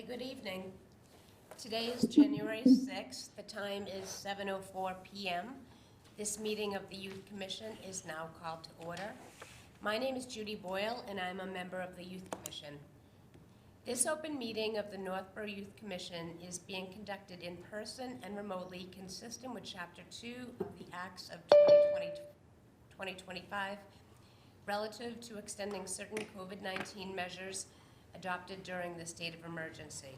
Okay, good evening. Today is January 6th. The time is 7:04 p.m. This meeting of the Youth Commission is now called to order. My name is Judy Boyle, and I'm a member of the Youth Commission. This open meeting of the Northborough Youth Commission is being conducted in person and remotely, consistent with Chapter 2 of the Acts of 2025, relative to extending certain COVID-19 measures adopted during the state of emergency.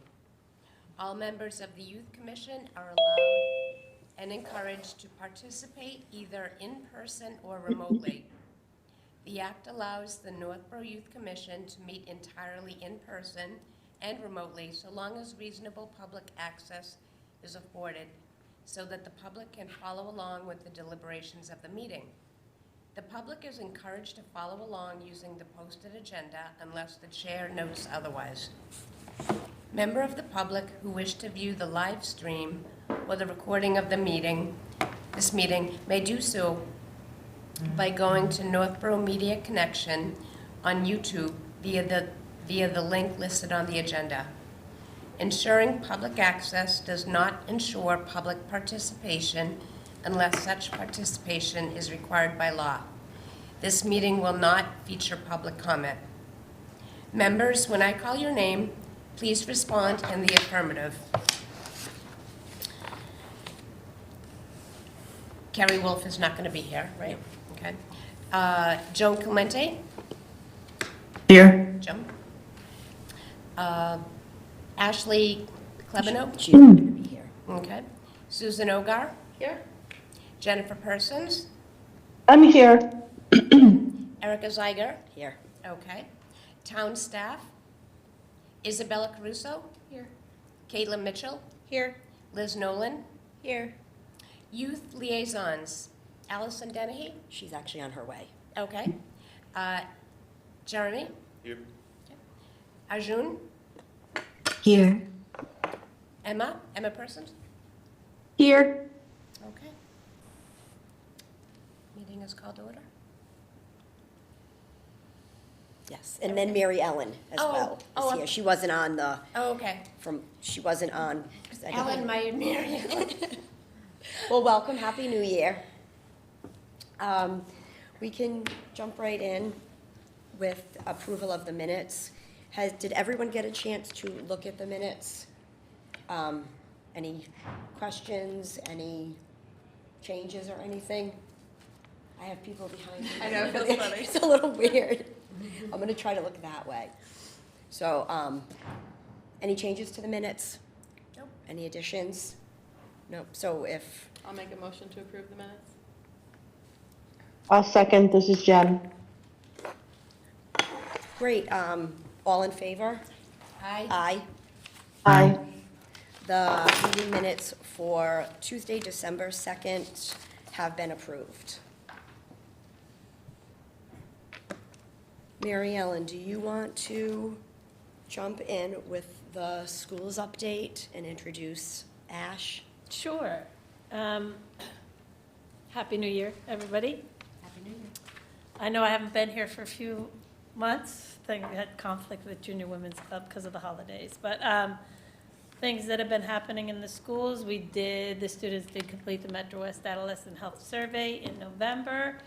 All members of the Youth Commission are allowed and encouraged to participate either in person or remotely. The Act allows the Northborough Youth Commission to meet entirely in person and remotely so long as reasonable public access is afforded so that the public can follow along with the deliberations of the meeting. The public is encouraged to follow along using the posted agenda unless the chair notes otherwise. Members of the public who wish to view the live stream or the recording of this meeting may do so by going to Northborough Media Connection on YouTube via the link listed on the agenda. Ensuring public access does not ensure public participation unless such participation is required by law. This meeting will not feature public comment. Members, when I call your name, please respond in the affirmative. Carrie Wolf is not going to be here, right? Okay. Joan Clemente? Here. Joan? Ashley Klebanow? She's not going to be here. Okay. Susan Ogar? Here? Jennifer Persons? I'm here. Erica Zeiger? Here. Okay. Town staff? Isabella Caruso? Here. Caitlin Mitchell? Here. Liz Nolan? Here. Youth liaisons? Allison Dennehy? She's actually on her way. Okay. Jeremy? Here. Arjun? Here. Emma Persons? Here. Okay. Meeting is called to order. Yes. And then Mary Ellen as well is here. She wasn't on the, Oh, okay. she wasn't on. Ellen, Mary Ellen. Well, welcome. Happy New Year. We can jump right in with approval of the minutes. Did everyone get a chance to look at the minutes? Any questions, any changes or anything? I have people behind me. I know, it feels funny. It's a little weird. I'm gonna try to look that way. So, any changes to the minutes? Nope. Any additions? Nope. So if, I'll make a motion to approve the minutes. I'll second. This is Jen. great, all in favor? Aye. Aye. Aye. The meeting minutes for Tuesday, December 2nd have been approved. Mary Ellen, do you want to jump in with the schools update and introduce Ash? Sure. Happy New Year, everybody. Happy New Year. I know I haven't been here for a few months. I think we had conflict with Junior Women's Club because of the holidays. But things that have been happening in the schools, the students did complete the Metro West Adolescent Health Survey in November.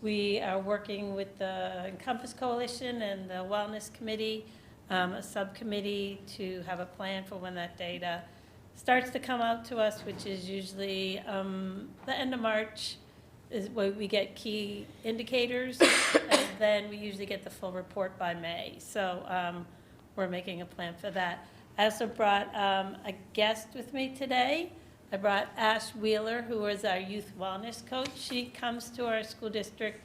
We are working with the Encompass Coalition and the Wellness Committee, a subcommittee, to have a plan for when that data starts to come out to us, which is usually the end of March is when we get key indicators, and then we usually get the full report by May. So we're making a plan for that. I also brought a guest with me today. I brought Ash Wheeler, who is our youth wellness coach. She comes to our school district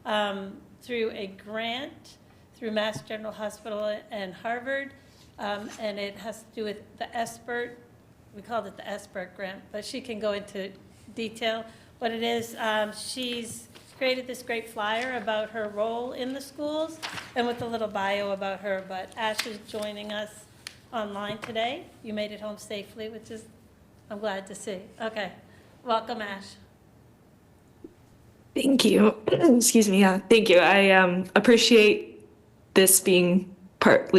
through a grant through Mass General Hospital and Harvard, and it has to do with the ESPERT. We called it the ESPERT grant, but she can go into detail what it is. She's created this great flyer about her role in the schools and with a little bio about her, but Ash is joining us online today. You made it home safely, which is, I'm glad to see. Okay, welcome, Ash. Thank you. Excuse me. Yeah, thank you. I appreciate this being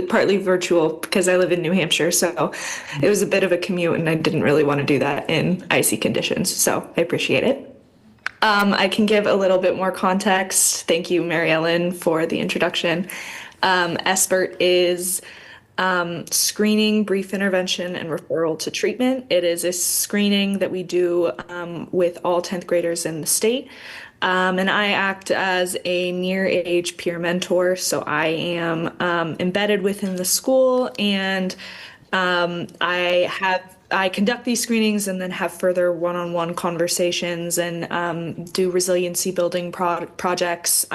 partly virtual because I live in New Hampshire. So it was a bit of a commute and I didn't really want to do that in icy conditions. So I appreciate it. I can give a little bit more context. Thank you, Mary Ellen, for the introduction. SBIRT is screening, brief intervention, and referral to treatment. It is a screening that we do with all 10th graders in the state. And I act as a near age peer mentor. So I am embedded within the school and I conduct these screenings and then have further one-on-one conversations and do resiliency building projects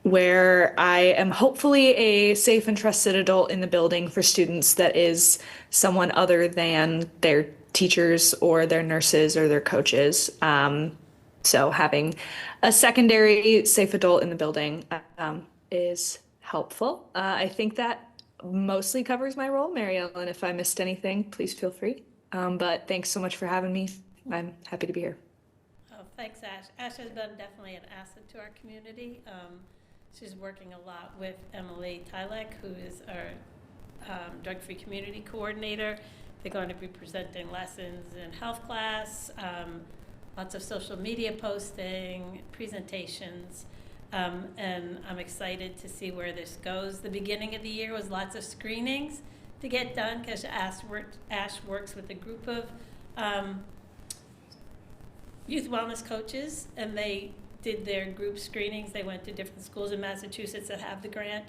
where I am hopefully a safe and trusted adult in the building for students that is someone other than their teachers or their nurses or their coaches. So having a secondary safe adult in the building is helpful. I think that mostly covers my role. Mary Ellen, if I missed anything, please feel free. But thanks so much for having me. I'm happy to be here. Oh, thanks, Ash. Ash has been definitely an asset to our community. She's working a lot with Emily Tylek, who is our drug-free community coordinator. They're going to be presenting lessons in health class, lots of social media posting, presentations, and I'm excited to see where this goes. The beginning of the year was lots of screenings to get done because Ash works with a group of youth wellness coaches, and they did their group screenings. They went to different schools in Massachusetts that have the grant.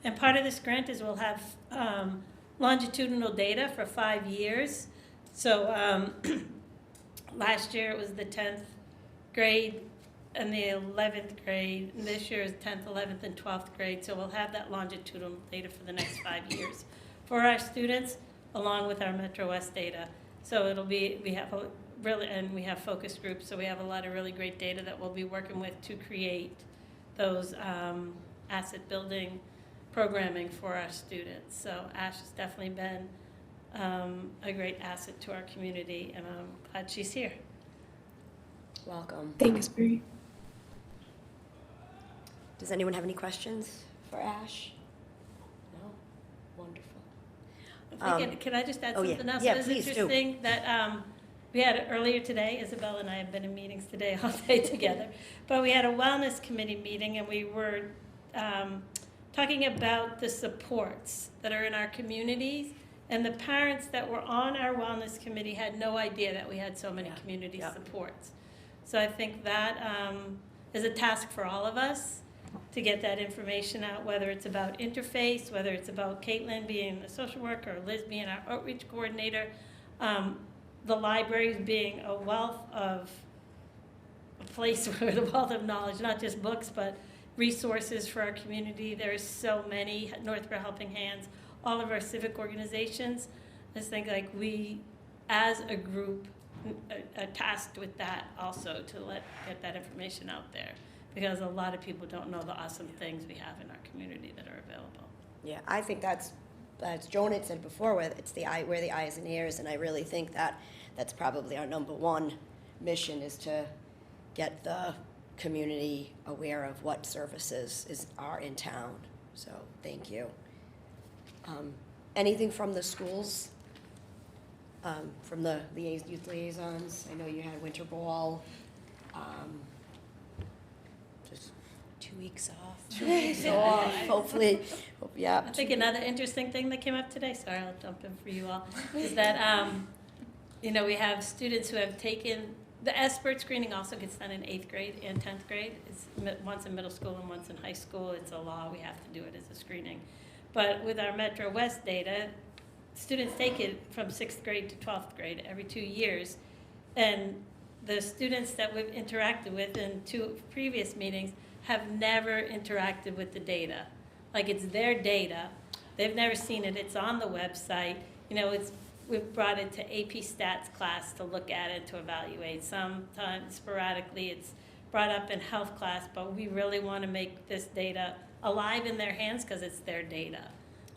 And part of this grant is we'll have longitudinal data for 5 years. So last year it was the 10th grade and the 11th grade. And this year is 10th, 11th, and 12th grade. So we'll have that longitudinal data for the next 5 years for our students, along with our Metro West data. So it'll be, we have focus groups, so we have a lot of really great data that we'll be working with to create those asset building programming for our students. So Ash has definitely been a great asset to our community, and I'm glad she's here. Welcome. Thanks, Mary. Does anyone have any questions for Ash? No? Wonderful. I'm thinking, can I just add oh, yeah. something else? Yeah, that is please do. interesting that we had earlier today. Isabel and I have been in meetings today all day together, but we had a wellness committee meeting, and we were talking about the supports that are in our communities, and the parents that were on our wellness committee had no idea that we had so many community supports. So I think that is a task for all of us to get that information out, whether it's about interface, whether it's about Caitlin being the social worker, or Liz being our outreach coordinator, the libraries being a place where the wealth of knowledge, not just books, but resources for our community. There's so many, Northborough Helping Hands, all of our civic organizations. I just think like we, as a group, are tasked with that also to get that information out there, because a lot of people don't know the awesome things we have in our community that are available. Yeah, I think that's Joan had said before, where it's we're the eyes and ears, and I really think that's probably our number one mission, is to get the community aware of what services are in town. So thank you. Anything from the schools? From the youth liaisons? I know you had winter ball. Just 2 weeks off. 2 weeks off, hopefully. Yeah. I think another interesting thing that came up today, sorry, I'll jump in for you all, is that, we have students who have taken, the SBIRT screening also gets done in 8th grade and 10th grade. It's once in middle school and once in high school. It's a law, we have to do it as a screening. But with our Metro West data, students take it from 6th grade to 12th grade every 2 years. And the students that we've interacted with in 2 previous meetings have never interacted with the data. Like, it's their data. They've never seen it. It's on the website. We've brought it to AP Stats class to look at it, to evaluate. Sometimes sporadically it's brought up in health class, but we really want to make this data alive in their hands because it's their data.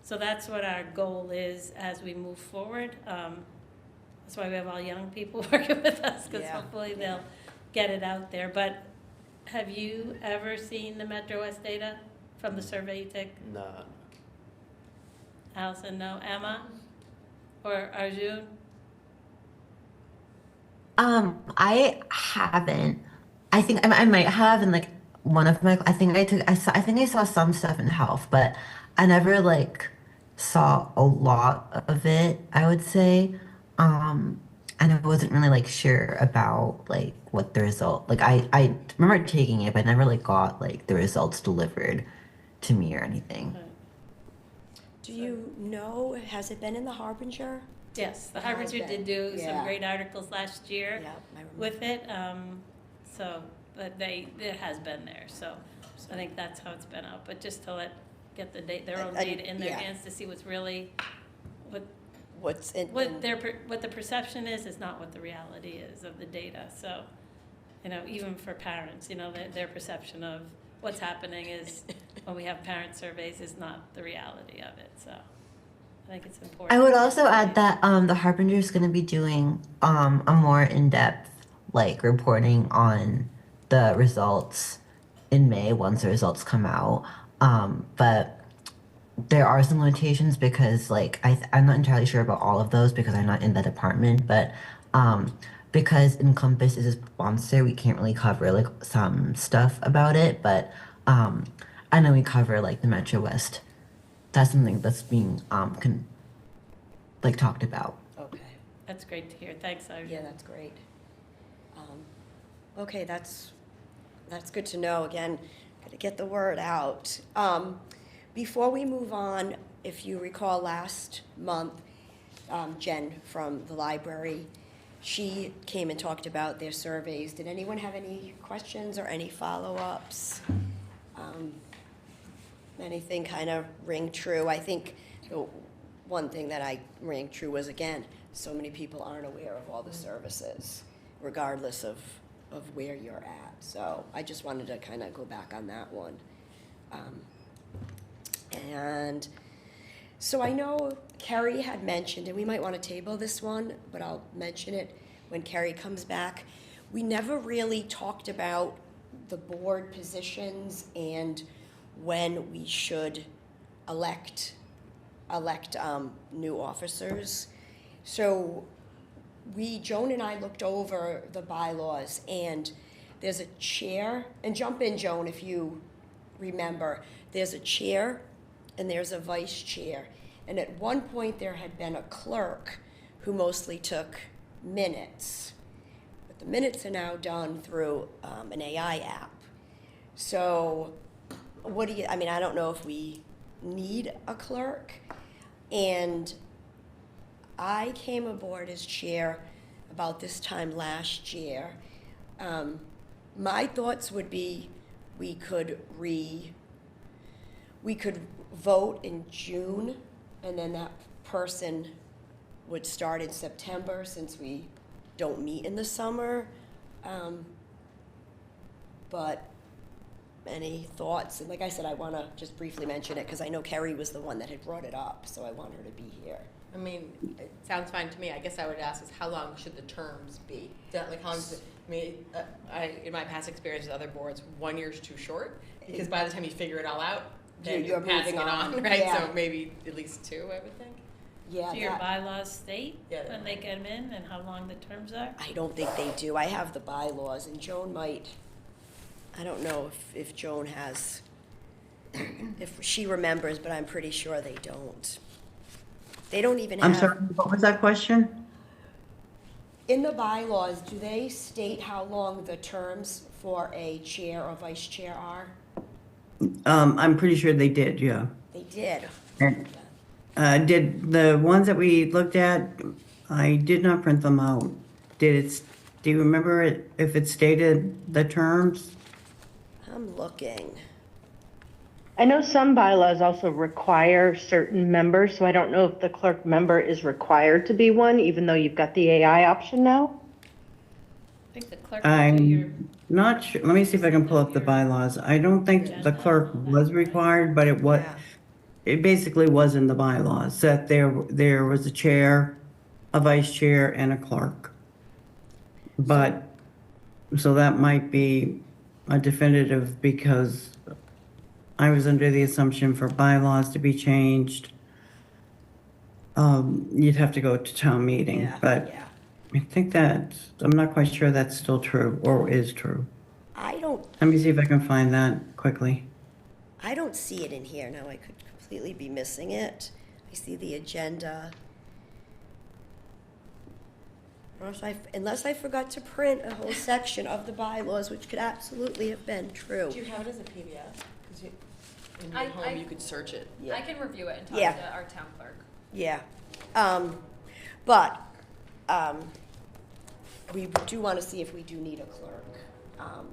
So that's what our goal is as we move forward. That's why we have all young people working with us, because hopefully they'll get it out there. But have you ever seen the Metro West data from the survey you took? No. Allison, no. Emma? Or Arjun? I haven't. I think I might have in like one of my. I think I saw some stuff in health, but I never like saw a lot of it. I would say, and I wasn't really like sure about like what the result. Like I remember taking it, but I never like got like the results delivered to me or anything. Do you know, has it been in the Harbinger? Yes, the It has Harbinger did been. do Yeah. some great articles last year Yeah, I remember. with it. So, but it has been there, so I think that's how it's been out. But just to get their own data in their yeah. hands to see what's really, What's in? what the perception is not what the reality is of the data. So, even for parents, their perception of what's happening is, when we have parent surveys, is not the reality of it, so I think it's important. I would also add that the Harbinger is going to be doing a more in-depth like reporting on the results in May once the results come out. But there are some limitations because like I'm not entirely sure about all of those because I'm not in the department, but because Encompass is a sponsor, we can't really cover like some stuff about it, but I know we cover like the Metro West. That's something that's being like talked about. Okay, That's great to hear. Thanks, Arjun. yeah, that's great. Okay, that's good to know. Again, gotta get the word out. Before we move on, if you recall last month, Jen from the library, she came and talked about their surveys. Did anyone have any questions or any follow-ups? Anything kind of ring true? I think the one thing that I rang true was, again, so many people aren't aware of all the services, regardless of where you're at. So I just wanted to kind of go back on that one. And so I know Kerry had mentioned, and we might want to table this one, but I'll mention it when Kerry comes back. We never really talked about the board positions and when we should elect new officers. So Joan and I looked over the bylaws, and there's a chair, and jump in, Joan, if you remember. There's a chair and there's a vice chair. And at one point there had been a clerk who mostly took minutes. But the minutes are now done through an AI app. So I don't know if we need a clerk. And I came aboard as chair about this time last year. My thoughts would be we could vote in June, and then that person would start in September since we don't meet in the summer. But any thoughts? And like I said, I want to just briefly mention it because I know Kerry was the one that had brought it up, so I want her to be here. I mean, it sounds fine to me. I guess I would ask is how long should the terms be? Like how long is it? I mean, in my past experience with other boards, 1 year is too short because by the time you figure it all out, then You're you're passing it moving on, on. right? Yeah. So maybe at least 2, I would think. Yeah, Do your that- bylaws state Yeah, when they get them in and how long the terms are? I don't think they do. I have the bylaws, and Joan might, I don't know if Joan has, if she remembers, but I'm pretty sure they don't. They don't even have. I'm sorry, what was that question? In the bylaws, do they state how long the terms for a chair or vice chair are? I'm pretty sure they did, yeah. They did. And, did the ones that we looked at, I did not print them out. Do you remember if it stated the terms? I'm looking. I know some bylaws also require certain members, so I don't know if the clerk member is required to be one, even though you've got the AI option now. I think the clerk will do your, I'm not sure, let me see if I can pull up the bylaws. I don't think the clerk was required, but Yeah. it basically was in the bylaws, that there was a chair, a vice chair, and a clerk. But, so that might be a definitive, because I was under the assumption for bylaws to be changed, you'd have to go to town meeting, Yeah, but yeah. I think that, I'm not quite sure that's still true or is true. I don't Let me see if I can find that quickly. see it in here. Now, I could completely be missing it. I see the agenda. Unless I forgot to print a whole section of the bylaws, which could absolutely have been true. Do you have it as a PDF? Because in your I- home, you could search it. Yeah. I can review it and talk Yeah. to our town clerk. Yeah. But we do want to see if we do need a clerk,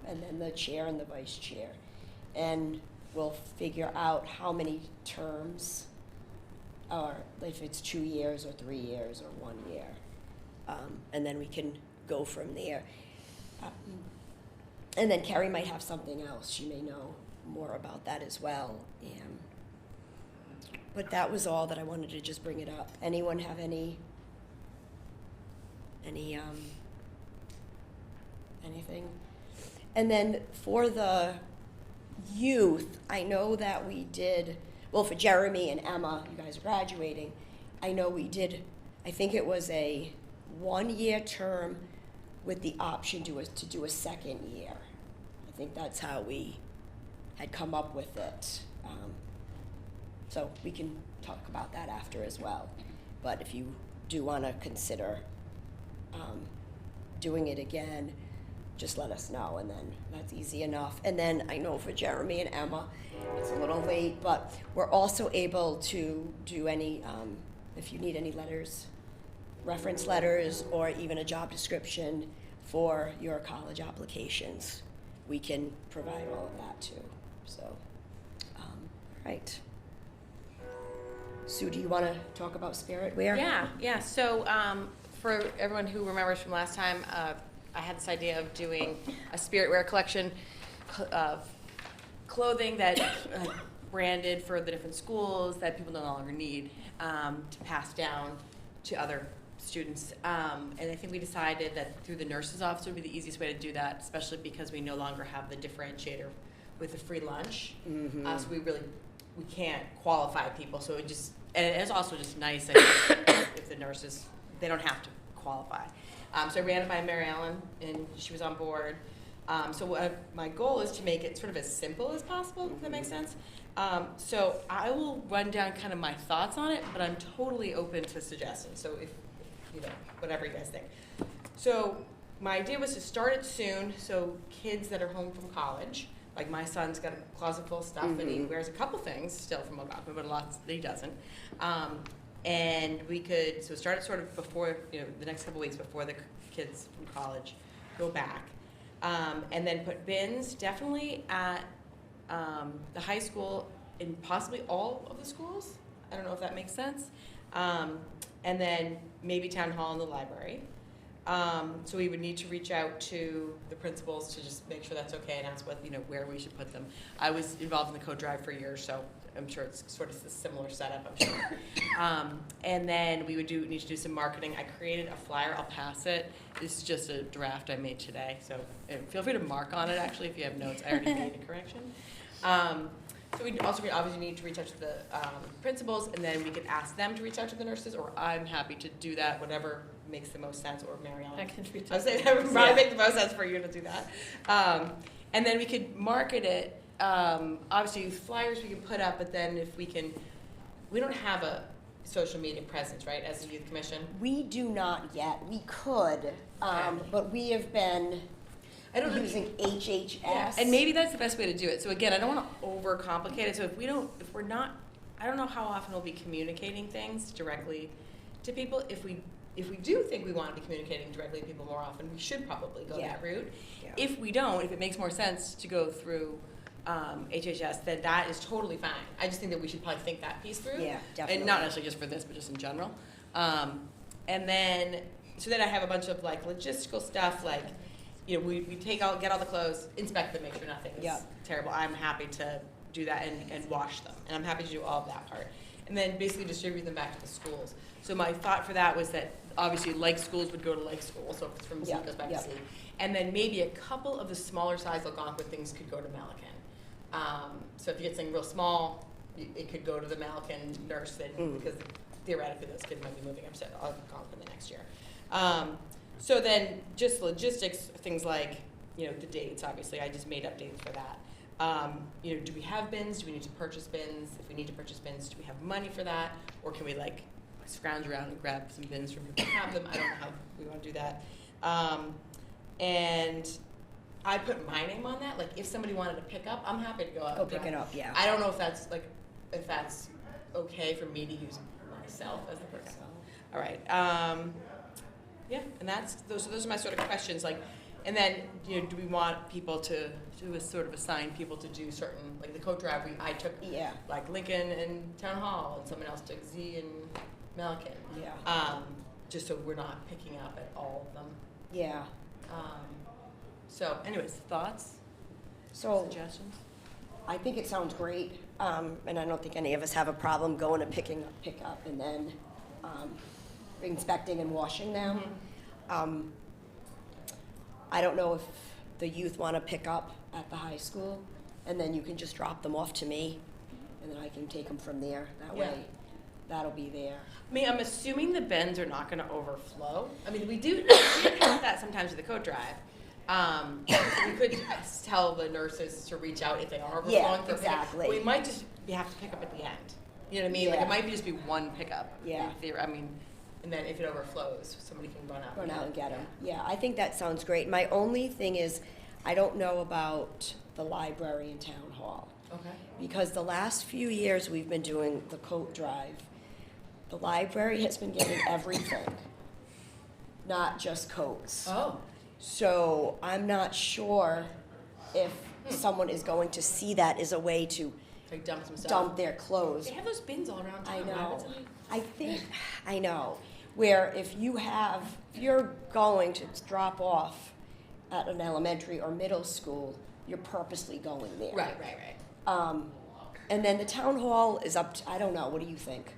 and then the chair and the vice chair. And we'll figure out how many terms, or if it's 2 years or 3 years or 1 year. And then we can go from there. And then Carrie might have something else. She may know more about that as well. But that was all that I wanted to just bring it up. Anyone have anything? And then for the youth, I know that we did, well, for Jeremy and Emma, you guys are graduating, I know we did, I think it was a 1-year term with the option to do a second year. I think that's how we had come up with it. So we can talk about that after as well. But if you do want to consider doing it again, just let us know, and then that's easy enough. And then I know for Jeremy and Emma, it's a little late, but we're also able to do any, if you need any letters, reference letters, or even a job description for your college applications, we can provide all of that too. So, all right. Sue, do you want to talk about Spirit Wear? Yeah. So for everyone who remembers from last time, I had this idea of doing a spirit wear collection of clothing that branded for the different schools that people no longer need to pass down to other students. And I think we decided that through the nurse's office would be the easiest way to do that, especially because we no longer have the differentiator with the free lunch. So we can't qualify people. So and it's also just nice if the nurses, they don't have to qualify. So I ran it by Mary Ellen, and she was on board. So my goal is to make it sort of as simple as possible, if that makes sense. So I will run down kind of my thoughts on it, but I'm totally open to suggestions. So if whatever you guys think. So my idea was to start it soon, so kids that are home from college, like my son's got a closet full of stuff, and he wears a couple things still from Algonquin, but a lot that he doesn't. And we could start it sort of before, the next couple weeks before the kids from college go back. And then put bins definitely at the high school and possibly all of the schools. I don't know if that makes sense. And then maybe town hall and the library. So we would need to reach out to the principals to just make sure that's okay and ask where we should put them. I was involved in the code drive for years, so I'm sure it's sort of a similar setup, I'm sure. And then we would need to do some marketing. I created a flyer, I'll pass it. This is just a draft I made today, so feel free to mark on it actually if you have notes. I already made a correction. So we also obviously need to reach out to the principals, and then we could ask them to reach out to the nurses, or I'm happy to do that, whatever makes the most sense, or Mary Ellen. I can reach I was saying that would probably make the most sense for you to do that. And then we could market it, obviously flyers we can put up, but then we don't have a social media presence, right, as a youth commission? We do not yet. We could, but we have been using HHS. Yeah, and maybe that's the best way to do it. So again, I don't want to overcomplicate it. So I don't know how often we'll be communicating things directly to people. If we do think we want to be communicating directly to people more often, we should probably go that route. Yeah. If we don't, if it makes more sense to go through HHS, then that is totally fine. I just think that we should probably think that piece through. Yeah, definitely. And not necessarily just for this, but just in general. And then I have a bunch of logistical stuff we get all the clothes, inspect them, make sure nothing is terrible. I'm happy to do that and wash them, and I'm happy to do all of that part. And then basically distribute them back to the schools. So my thought for that was that obviously like schools would go to like school, so if it's from Z, it goes back to Z. And then maybe a couple of the smaller size Algonquin things could go to Milliken. So if you get something real small, it could go to the Milliken nurse, because theoretically those kids might be moving up to Algonquin the next year. So then just logistics, things like, you know, the dates, obviously, I just made up dates for that. You know, do we have bins? Do we need to purchase bins? If we need to purchase bins, do we have money for that? Or can we like scrounge around and grab some bins from people who have them? I don't know how we want to do that. And I put my name on that. Like if somebody wanted to pick up, I'm happy to go out Go and pick grab it up, yeah. I don't know if that's okay for me to use myself as the person. All right. Yeah, and those are my sort of questions. Like, and then you know, do we want people to sort of assign people to do certain, like the coat drive? I took Yeah. like Lincoln and Town Hall, and someone else took Z and Milliken. Yeah. Just so we're not picking up at all of them. Yeah. So, anyways, thoughts, So suggestions? I think it sounds great, and I don't think any of us have a problem going and pick up and then inspecting and washing them. I don't know if the youth want to pick up at the high school, and then you can just drop them off to me, and then I can take them from there. That Yeah. way, that'll be there. I mean, I'm assuming the bins are not going to overflow. I mean, we do that sometimes with the coat drive. We could tell the nurses to reach out if they are overflowing Yeah, for a pickup. exactly. We might just have to pick up at the end. You know what I mean? Like Yeah. it might just be one pickup. Yeah. I mean, and then if it overflows, somebody can run out. Run out and get them. Yeah, I think that sounds great. My only thing is, I don't know about the library and town hall. Okay. Because the last few years we've been doing the coat drive, the library has been getting everything, not just coats. Oh. So I'm not sure if someone is going to see that as a way to Like dump some stuff. dump their clothes. They have those bins all around town. I Why know. would somebody- I know. Where if you're going to drop off at an elementary or middle school, you're purposely going there. Right. And then the town hall is up to, I don't know, what do you think?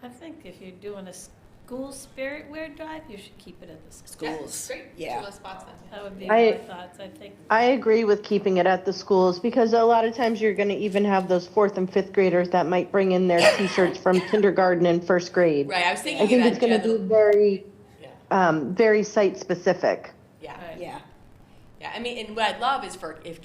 I think if you're doing a school spirit wear drive, you should keep it at the school. Schools. Great. Yeah. Two less spots then. That would be I- my thoughts, I think. I agree with keeping it at the schools because a lot of times you're going to even have those 4th and 5th graders that might bring in their t-shirts from kindergarten and 1st grade. Right. I was thinking I think of it's that going to be general- Yeah. very site specific. Yeah. Right. Yeah. Yeah, I mean, and what I'd love is for if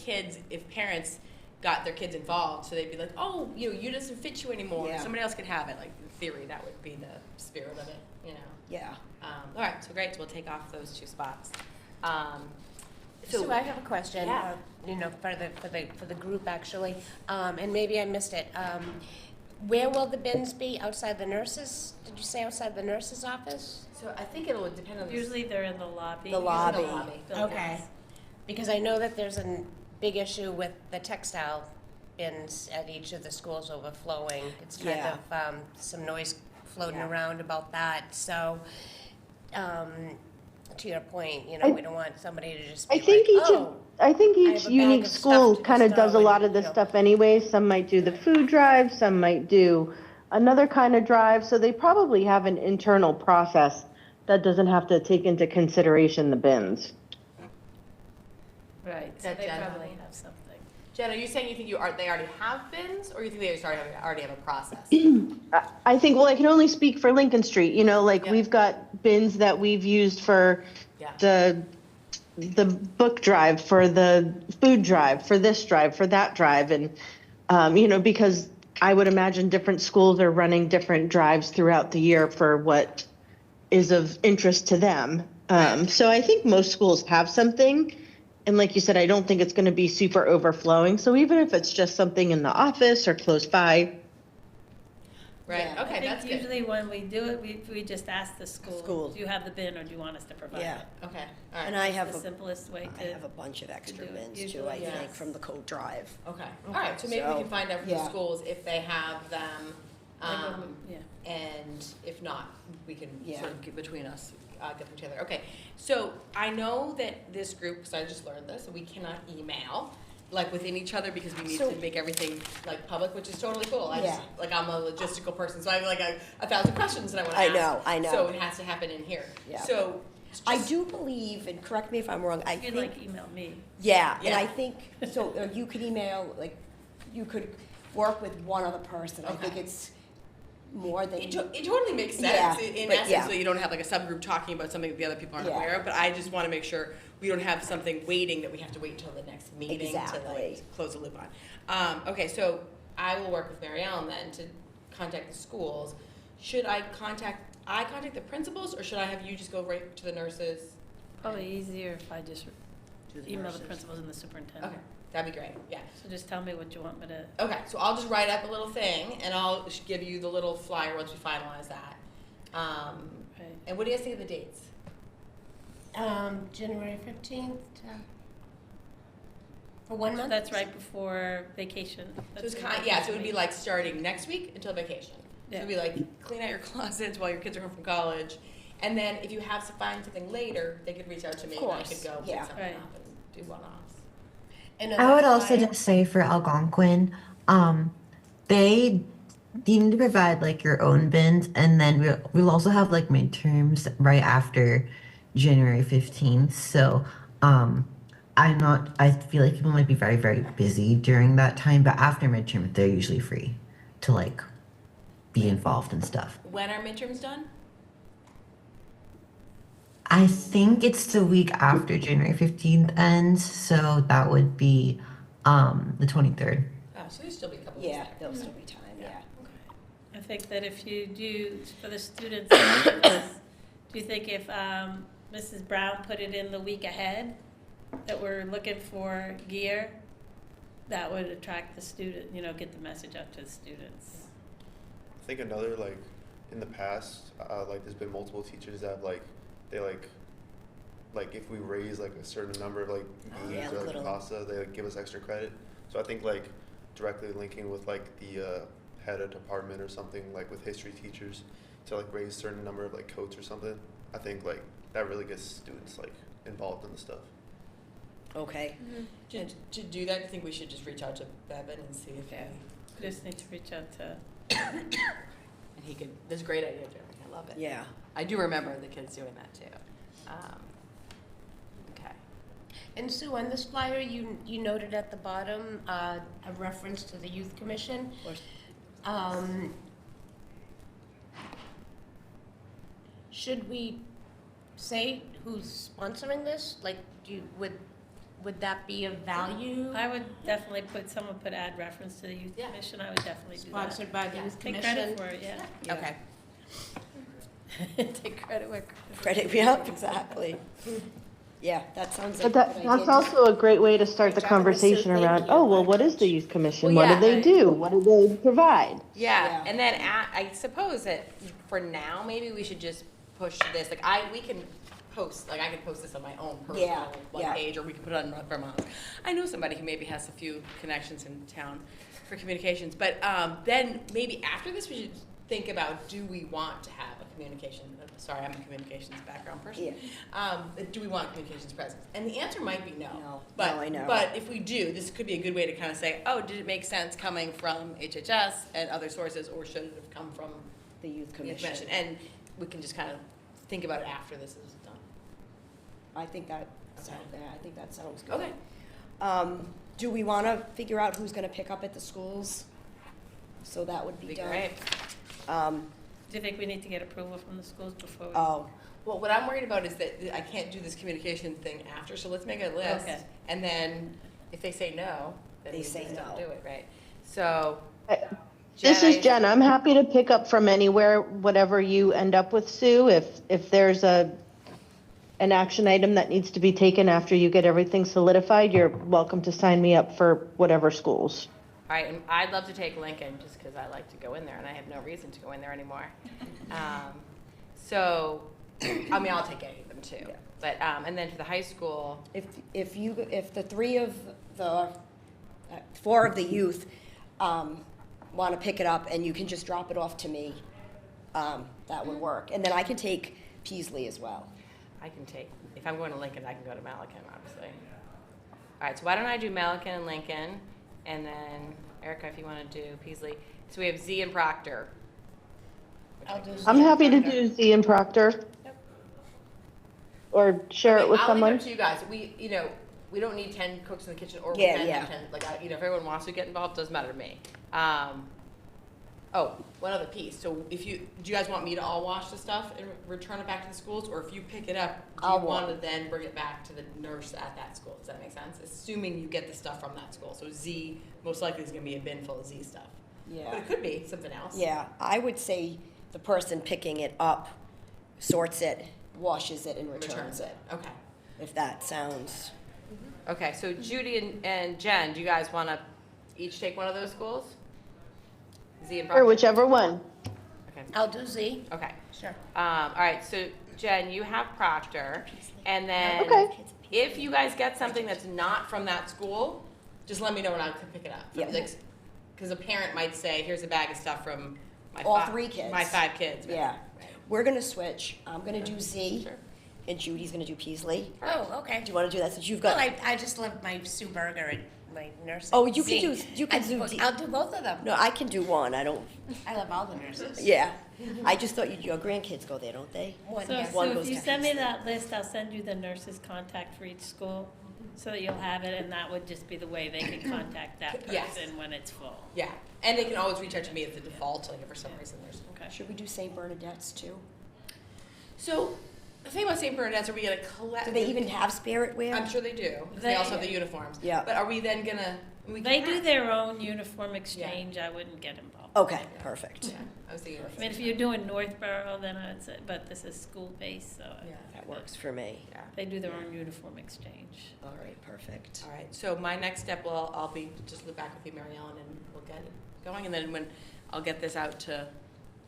parents got their kids involved, so they'd be like, oh, you doesn't fit you anymore. Yeah. Somebody else could have it. Like in theory, that would be the spirit of it, you know. Yeah. All right, so great. So we'll take off those 2 spots. So I have a question, Yeah. for the group actually, and maybe I missed it. Where will the bins be? Outside the nurses? Did you say outside the nurse's office? So I think it'll depend on the Usually they're in the lobby. The lobby. Buildings. Okay. Because I know that there's a big issue with the textile bins at each of the schools overflowing. It's kind Yeah. of, some noise floating Yeah. around about that, so, to your point, we don't want somebody to just I be think like, each oh. I think I each have a bag unique of stuff school to kind of just does a throw lot and, of this you know. stuff anyway. Some might do the food drive, some might do another kind of drive. So they probably have an internal process that doesn't have to take into consideration the bins. Right, so That they Jen- probably have something. Jen, are you saying you think they already have bins, or you think they already have a process? I think, well, I can only speak for Lincoln Street, Yeah. we've got bins that we've used for Yeah. the book drive, for the food drive, for this drive, for that drive. And, because I would imagine different schools are running different drives throughout the year for what is of interest to them. So I think most schools have something. And like you said, I don't think it's going to be super overflowing. So even if it's just something in the office or close by, Right. Yeah. Okay, I that's think good. usually when we do it, we just ask the school, School. do you have the bin or do you want us to provide Yeah. it? Okay. All right. And I It's have the a, simplest way I have a to, bunch of extra do it bins too, usually, I yes. think, from the coat drive. Okay. All right. So maybe we So, can find out from yeah. the schools if they have them, yeah. and if not, we can Yeah. sort of get between us, get them together. Okay. So I know that this group, because I just learned this, we cannot email like within each other because we need So- to make everything like public, which is totally cool. I just, Yeah. like I'm a logistical person, so I have like a thousand questions that I want to ask. I know. So it has to happen in here. Yeah. So I just- do believe, and correct me if I'm wrong, I You'd think, like email me. yeah, and Yeah. I think, so you could email, like, you could work with one other person. I think Okay. it's more than. It totally makes sense Yeah, in but essence, yeah. so you don't have like a subgroup talking about something that the other people aren't Yeah. aware of, but I just want to make sure we don't have something waiting that we have to wait until the next meeting to Exactly. like close the loop on. Okay, so I will work with Mary Ellen then to contact the schools. Should I contact the principals, or should I have you just go right to the nurses? Probably easier if I just To the email the nurses? principals and the superintendent. Okay, that'd be great, yeah. So just tell me what you want me to, Okay, so I'll just write up a little thing, and I'll give you the little flyer once we finalize that. right. And what do you guys think of the dates? January 15th for 1 month? That's right before vacation. So it's That's kind, the yeah, so it would be vacation like starting next week until vacation. So it'd be like, clean out your closets while your kids are home from college. And then if you have to find something later, they could reach out to me and I course, could go yeah. pick something Right. up and do one-offs. And I would also flyer- just say for Algonquin, they you need to provide like your own bins, and then we'll also have like midterms right after January 15th. So I feel like people might be very, very busy during that time, but after midterm, they're usually free to like be involved in stuff. When are midterms done? I think it's the week after January 15th ends, so that would be the 23rd. Oh, so there'll still be a couple weeks Yeah, there. there'll still be time, yeah. I think that if you do, for the students, do you think if Mrs. Brown put it in the week ahead, that we're looking for gear, that would attract the student, get the message out to the students? I think another, like, in the past, like, there's been multiple teachers that have, like, they, like, if we raise, like, a certain number of, like, Yeah, beans or, like, little- pasta, they, like, give us extra credit. So I think, like, directly linking with, like, the head of department or something, like, with history teachers to, like, raise a certain number of, like, coats or something, I think, like, that really gets students, like, involved in the stuff. Okay. To do that, I think we should just reach out to Bevan and see if We just need to reach out to, and he could, that's a great idea, Jeremy, I love it. Yeah. I do remember the kids doing that too. Okay. And Sue, on this flyer, you noted at the bottom a reference to the Youth Commission. Should we say who's sponsoring this? Like, would that be of value? I would definitely put add reference to the youth Yeah. commission, I would definitely do that. Sponsored by the Youth Take Commission? credit for it, yeah. Yeah. Okay. Take credit where Credit, yeah, exactly. Yeah, that sounds like But a good that's idea. also a great way to start the Good job, Melissa. conversation Thank around, you. oh, well, what is the youth commission? Well, What do yeah, they do? What do they provide? Yeah, Yeah. and then I suppose that for now, maybe we should just push this, like, we can post, like, I can post this on my own Yeah, personal yeah. page, or we can put it on Vermont. I know somebody who maybe has a few connections in town for communications, but then maybe after this, we should think about, do we want to have a communication, sorry, I'm a communications background person. Do we want a communications presence? And the answer might be no. No. But, No, I know. But if we do, this could be a good way to kind of say, oh, did it make sense coming from HHS and other sources, or should it have come from The youth the commission. And we can just kind of think about it after this is done. I think that sounds good. Okay. Do we want to figure out who's going to pick up at the schools? So that would be Be done. great. Do you think we need to get approval from the schools before we? Oh, Well, what I'm worried about is that I can't do this communication thing after, so let's make a list. Okay. And then if they say no, then They we say just don't no. do it, right? So. This is I- Jen. I'm happy to pick up from anywhere, whatever you end up with, Sue. If there's an action item that needs to be taken after you get everything solidified, you're welcome to sign me up for whatever schools. All right, and I'd love to take Lincoln, just because I like to go in there, and I have no reason to go in there anymore. So, I mean, I'll take any of them too. But, and then for the high school, if the three of the, four of the youth want to pick it up and you can just drop it off to me, that would work. And then I can take Peasley as well. I can take, if I'm going to Lincoln, I can go to Malacan, obviously. All right, so why don't I do Malacan and Lincoln, and then Erica, if you want to do Peasley. So we have Z and Proctor. I'll do I'm happy to do Z and Proctor. Yep. Or share it with I'll someone. leave it up to you guys. We don't need 10 cooks in the kitchen, or we Yeah, can yeah. have 10, like, if everyone wants to get involved, doesn't matter to me. Oh, one other piece. So do you guys want me to all wash the stuff and return it back to the schools? Or if you pick it up, do you I'll want to wa- then bring it back to the nurse at that school? Does that make sense? Assuming you get the stuff from that school. So Z, most likely is going to be a bin full of Z stuff. But Yeah, it could be something else. yeah, I would say the person picking it up sorts it, washes it, and returns it, Okay. if that sounds, Okay, so Judy and Jen, do you guys want to each take one of those schools? Z and Or Proctor? whichever one. Okay. I'll do Z. Okay. Sure. All right, so Jen, you have Proctor, and then Okay. if you guys get something that's not from that school, just let me know and I can pick it up. Yeah. Because a parent might say, here's a bag of stuff from my All fi- 3 kids. My 5 kids. yeah. Right. We're gonna switch, I'm gonna do Z, Sure. and Judy's gonna do Peasley. Oh, okay. Do you wanna do that since you've Well, got, I just love my Sue Burger at my nursing. Oh, you can Z. do- you can do D. I'll do both of them. no, I can do one, I don't, I love all the nurses. yeah. I just thought your grandkids go there, don't they? One, So, yeah. One so goes if you to send me Paisley. that list, I'll send you the nurse's contact for each school, so that you'll have it, and that would just be the way they can contact that Yes. person when it's full. Yeah, and they can always reach out to me as the default, like if for some reason there's. Okay. Should we do St. Bernadette's too? So, the thing about St. Bernadette's, are we gonna collect? Do they even have spirit wear? I'm sure they do. They also have the uniforms. Yeah. But are we then gonna? They do their own uniform exchange, I wouldn't get involved. Okay, perfect. Yeah, I was thinking. I mean, if you're doing Northborough, then I would say, but this is school-based, so Yeah. That works for me. Yeah. they do their own uniform exchange. All right, perfect. All right, so my next step will, I'll be just look back with you, Mary Ellen, and we'll get it going, and then when, I'll get this out to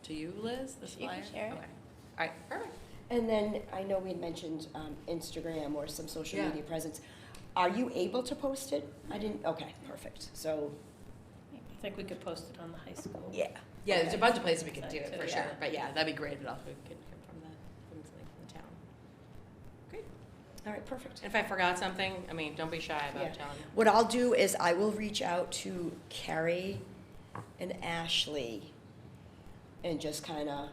you, Liz, this You can flyer? share it. Okay. All right, perfect. And then I know we had mentioned Instagram or some social Yeah. media presence. Are you able to post it? I didn't, okay, perfect. So, I think we could post it on the high school. yeah. Yeah, there's a Okay. bunch of places we can do it, for Yeah. sure, but yeah, that'd be great, but also we could get from the town. Great, All right, perfect. and if I forgot something, I mean, don't be shy Yeah. about telling me. What I'll do is I will reach out to Carrie and Ashley and just kind of,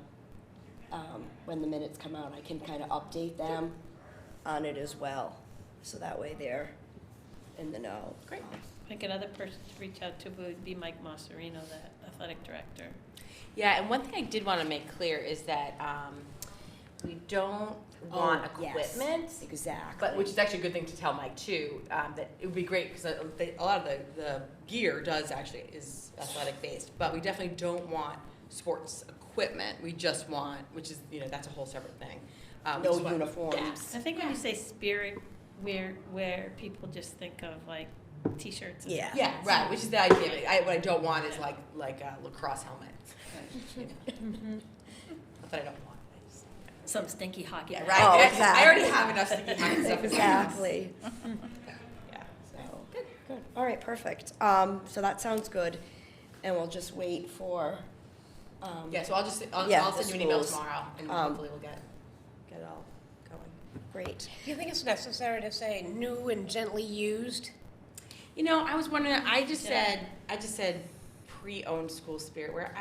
when the minutes come out, I can kind of update them on it as well. So that way they're in the know. Great. I think another person to reach out to would be Mike Masserino, the athletic director. Yeah, and one thing I did want to make clear is that we don't want Oh, yes. equipment. Exactly. But, which is actually a good thing to tell Mike too, that it would be great, because a lot of the gear is athletic based, but we definitely don't want sports equipment, we just want, which is, that's a whole separate thing. We No just want- uniforms. Yes. I think when you say spirit, where people just think of like T-shirts. And Yeah. Yeah, right, which is the idea, what I don't want is like a lacrosse helmet. Not that I don't want, I just. some stinky hockey. Yeah, bag. right, Oh, I already exactly. have enough sticky hockey stuff. in my house. Exactly. Yeah, so. So, good. All right, perfect. So that sounds good. And we'll just wait for, Yeah, so I'll Yeah, send the you an email schools. tomorrow, and Um, hopefully we'll get it all going. great. Do you think it's necessary to say new and gently used? I was wondering, I just Yeah. said pre-owned school spirit wear.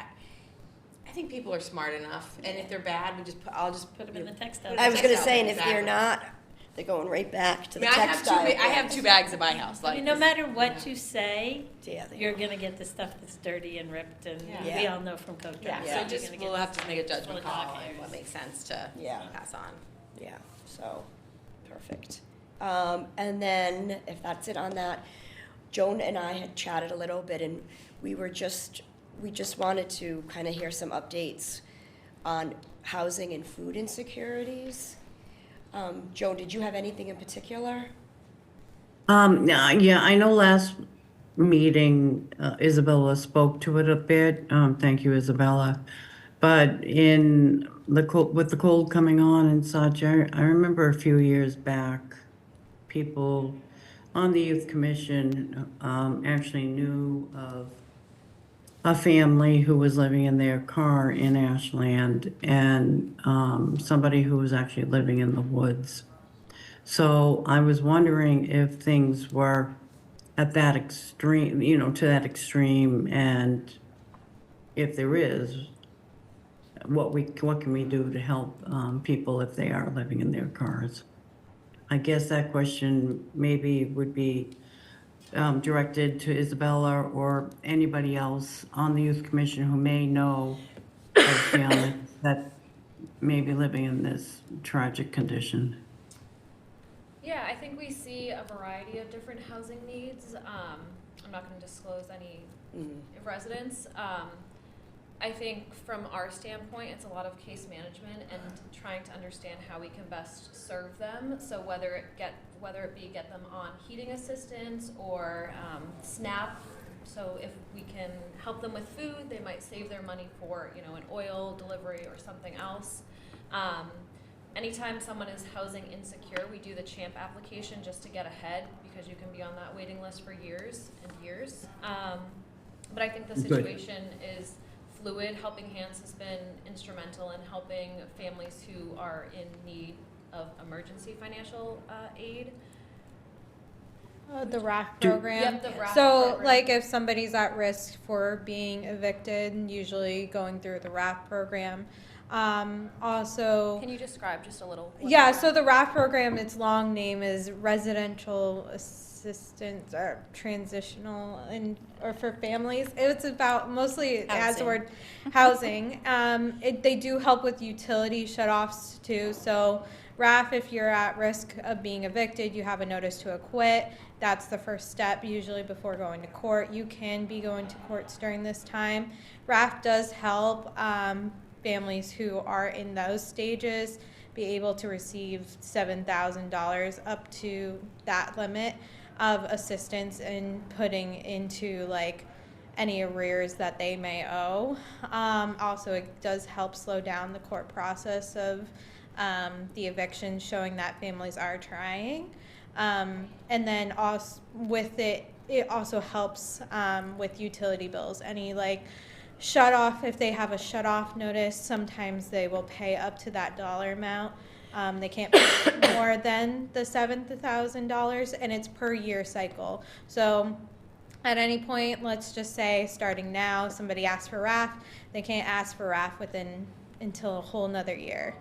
I think people are smart enough, and if they're bad, I'll just Put them in the textile. Put I was gonna textile, say, and if they're exactly. not, they're going right back to I the mean, textile. I have two bags at my house, I like. mean, no matter what you say, Yeah, they you're are. gonna get the stuff that's dirty and ripped, and Yeah. we all know from Coach. Yeah, Yeah. so just, we'll have to make a judgment full of dog call on hairs. what makes sense to Yeah. pass on. Yeah, so, perfect. And then, if that's it on that, Joan and I had chatted a little bit, and we just wanted to kind of hear some updates on housing and food insecurities. Joan, did you have anything in particular? Yeah, I know last meeting, Isabella spoke to it a bit. Thank you, Isabella. But in the cold, with the cold coming on and such, I remember a few years back, people on the youth commission actually knew of a family who was living in their car in Ashland and somebody who was actually living in the woods. So I was wondering if things were at that extreme, to that extreme, and if there is, what can we do to help people if they are living in their cars? I guess that question maybe would be directed to Isabella or anybody else on the youth commission who may know of families that may be living in this tragic condition. Yeah, I think we see a variety of different housing needs. I'm not going to disclose any residents. I think from our standpoint, it's a lot of case management and trying to understand how we can best serve them. So whether it be get them on heating assistance or SNAP. So if we can help them with food, they might save their money for, you know, an oil delivery or something else. Anytime someone is housing insecure, we do the CHAMP application just to get ahead because you can be on that waiting list for years and years. But I think the situation is fluid. Helping Hands has been instrumental in helping families who are in need of emergency financial aid. The RAF program. Yep, the RAF So, program. like, if somebody's at risk for being evicted, usually going through the RAF program. Also, Can you describe just a little? what yeah, the so the RAF program, its long name is Residential Assistance or Transitional or for Families. It's about mostly it has the word housing. They do help with utility shutoffs too. So RAF, if you're at risk of being evicted, you have a notice to acquit. That's the first step usually before going to court. You can be going to courts during this time. RAF does help families who are in those stages be able to receive $7,000 up to that limit of assistance in putting into like any arrears that they may owe. Also, it does help slow down the court process of the eviction, showing that families are trying. And then also with it also helps with utility bills. Any like shut off, if they have a shut off notice, sometimes they will pay up to that dollar amount. They can't pay more than the $7,000, and it's per year cycle. So at any point, let's just say starting now, somebody asks for RAF, they can't ask for RAF until a whole nother year.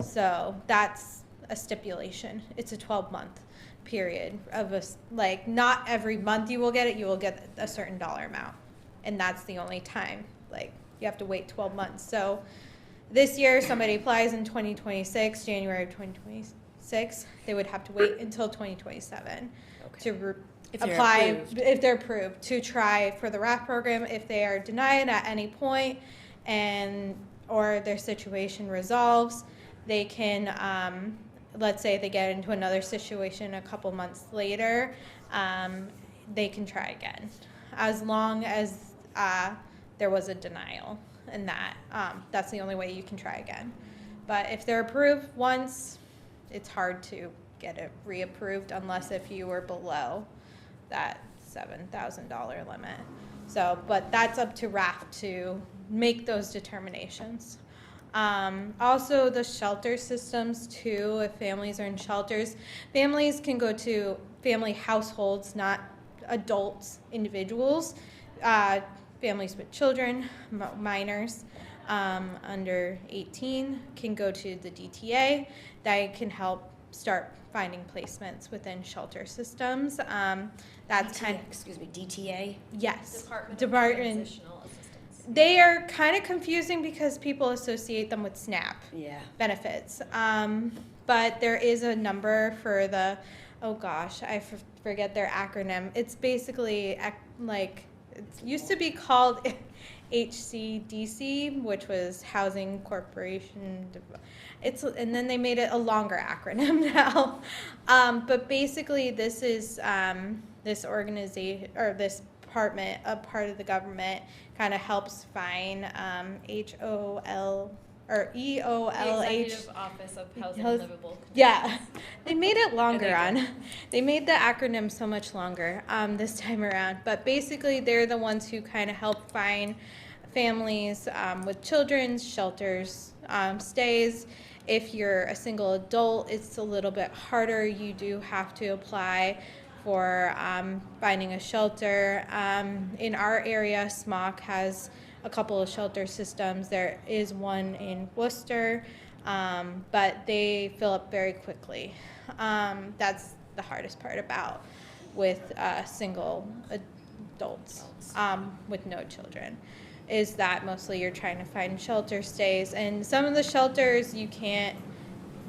So that's a stipulation. It's a 12-month period of like not every month you will get it, you will get a certain dollar amount. And that's the only time, like you have to wait 12 months. So this year, somebody applies in 2026, January of 2026, they would have to wait until 2027 to apply, if they're approved, to try for the RAF program. If they are denied at any point or their situation resolves, they can, let's say they get into another situation a couple months later, they can try again, as long as there was a denial. And that's the only way you can try again. But if they're approved once, it's hard to get it reapproved unless if you were below that $7,000 limit. So, but that's up to RAF to make those determinations. Also the shelter systems too, if families are in shelters, families can go to family households, not adults, individuals. Families with children, minors under 18 can go to the DTA. That can help start finding placements within shelter systems. That's kind of, excuse me, DTA? yes. Department of Transitional Assistance. They are kind of confusing because people associate them with SNAP benefits. But there is a number for the, oh gosh, I forget their acronym. It's basically like, it used to be called HCDC, which was Housing Corporation. And then they made it a longer acronym now. But basically, this is this organization or this department, a part of the government, kind of helps find HOL or EOLH. The Executive Office of Housing and Livable Conditions. Yeah, they made it longer They made the acronym so much longer this time around. But basically, they're the ones who kind of help find families with children's shelters, stays. If you're a single adult, it's a little bit harder. You do have to apply for finding a shelter. In our area, SMOC has a couple of shelter systems. There is one in Worcester, but they fill up very quickly. That's the hardest part about with single adults with no children. Is that mostly you're trying to find shelter stays, and some of the shelters you can't.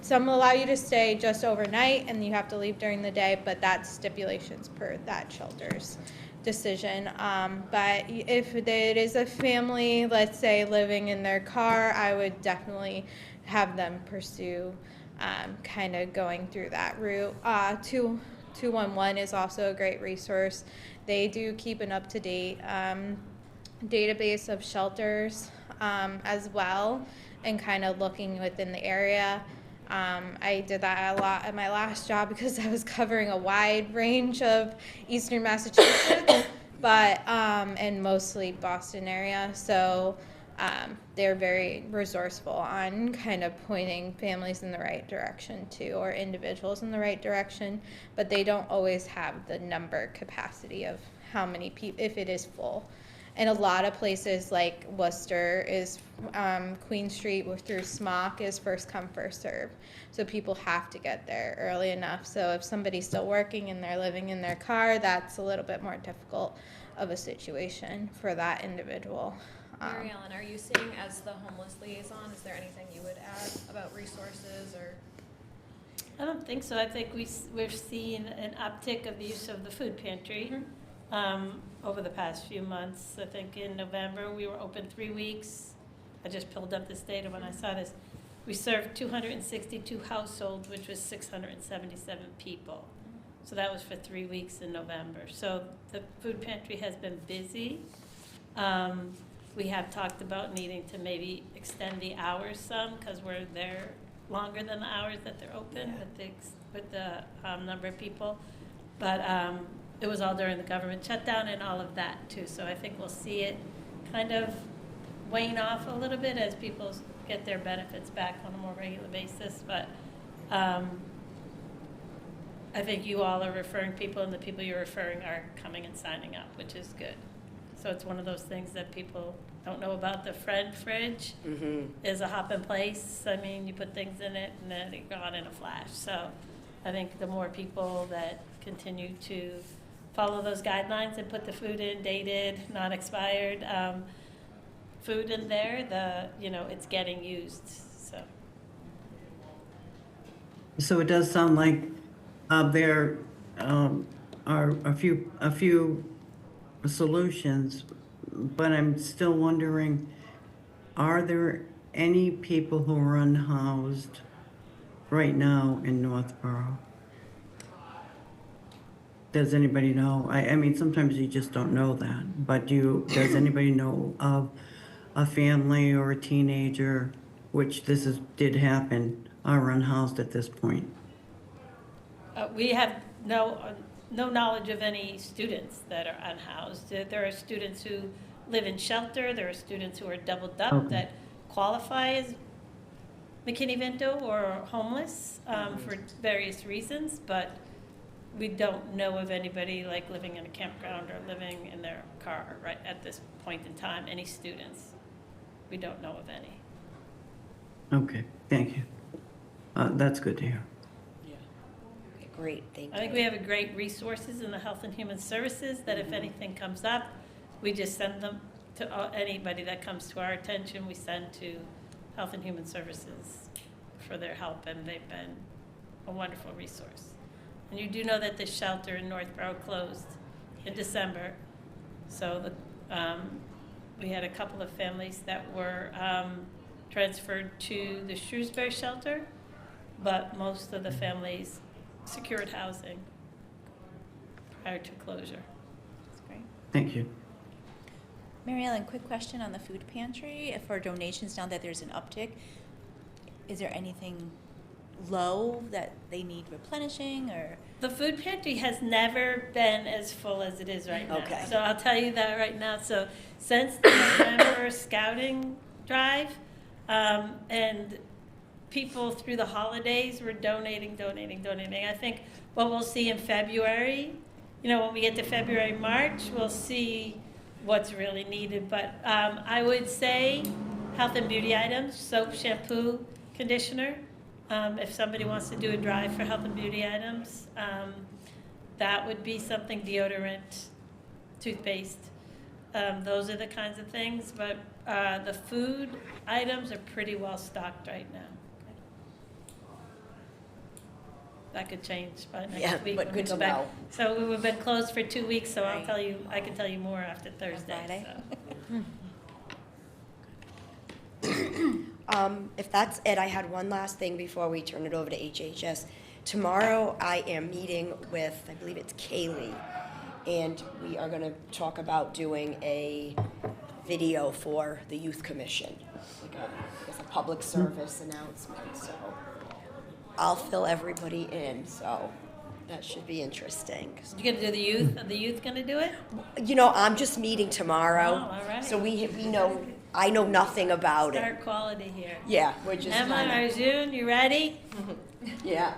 Some allow you to stay just overnight and you have to leave during the day, but that's stipulations per that shelter's decision. But if it is a family, let's say living in their car, I would definitely have them pursue kind of going through that route. 211 is also a great resource. They do keep an up-to-date database of shelters as well, and kind of looking within the area. I did that a lot at my last job because I was covering a wide range of Eastern Massachusetts, but and mostly Boston area. So they're very resourceful on kind of pointing families in the right direction too, or individuals in the right direction. But they don't always have the number capacity of how many people if it is full. And a lot of places like Worcester is Queen Street through Smock is first come, first serve. So people have to get there early enough. So if somebody's still working and they're living in their car, that's a little bit more difficult of a situation for that individual. Mary Ellen, are you seeing as the homeless liaison, is there anything you would add about resources or? I don't think so. I think we've seen an uptick of the use of the food pantry. Over the past few months. I think in November we were open 3 weeks. I just pulled up this data when I saw this. We served 262 households, which was 677 people. So that was for 3 weeks in November. So the food pantry has been busy. We have talked about needing to maybe extend the hours some because we're there longer than the hours that they're open with the number of people. But it was all during the government shutdown and all of that too. So I think we'll see it kind of wane off a little bit as people get their benefits back on a more regular basis. But I think you all are referring people, and the people you're referring are coming and signing up, which is good. So it's one of those things that people don't know about. The Fred fridge is a hop in place. I mean, you put things in it and then it's gone in a flash. So I think the more people that continue to follow those guidelines and put the food in, dated, not expired food in there, it's getting used. So it does sound like there are a few solutions, but I'm still wondering, are there any people who are unhoused right now in Northborough? Does anybody know? I mean, sometimes you just don't know that, but does anybody know of a family or a teenager, which did happen, are unhoused at this point? We have no knowledge of any students that are unhoused. There are students who live in shelter. There are students who are doubled up that qualify as McKinney-Vento or homeless for various reasons, but we don't know of anybody like living in a campground or living in their car right at this point in time. Any students, we don't know of any. Okay, thank you. That's good to hear. Okay, great, thank you. I think we have great resources in the Health and Human Services that if anything comes up, we just send them to anybody that comes to our attention. We send to Health and Human Services for their help, and they've been a wonderful resource. And you do know that the shelter in Northborough closed in December. So we had a couple of families that were transferred to the Shrewsbury shelter, but most of the families secured housing prior to closure. That's great. Thank you. Mary Ellen, quick question on the food pantry. For donations, now that there's an uptick, is there anything low that they need replenishing, or? The food pantry has never been as full as it is right now. Okay. So I'll tell you that right now. So since the November scouting drive, and people through the holidays were donating. I think what we'll see in February, when we get to February, March, we'll see what's really needed. But I would say health and beauty items, soap, shampoo, conditioner. If somebody wants to do a drive for health and beauty items, that would be something, deodorant, toothpaste. Those are the kinds of things, but the food items are pretty well stocked right now. That could change by Yeah, next week but when we good go to back. know. So we've been closed for 2 weeks, so Right. I can tell you more after Thursday. Friday. So. If that's it, I had one last thing before we turn it over to HHS. Tomorrow, I am meeting with, I believe it's Kaylee, and we are gonna talk about doing a video for the Youth Commission, like I guess a public service announcement, so I'll fill everybody in, so that should be interesting. You're gonna do the youth? Are the youth gonna do it? You know, I'm just meeting tomorrow, Oh, all right. so we know, I know nothing about it. Star quality here. Yeah, we're just Emma, kinda, Arjun, you ready? yeah,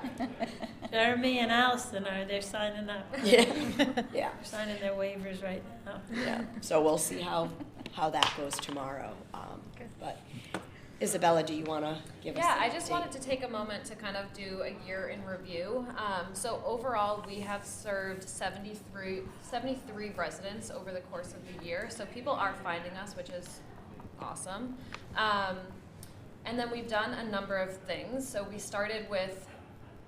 Jeremy and Allison they're signing up. yeah, yeah. They're signing their waivers right now. Yeah, so we'll see how that goes tomorrow. But Isabella, do you want to give us? Yeah, an I just update? wanted to take a moment to kind of do a year in review. So overall, we have served 73 residents over the course of the year. So people are finding us, which is awesome. And then we've done a number of things. So we started with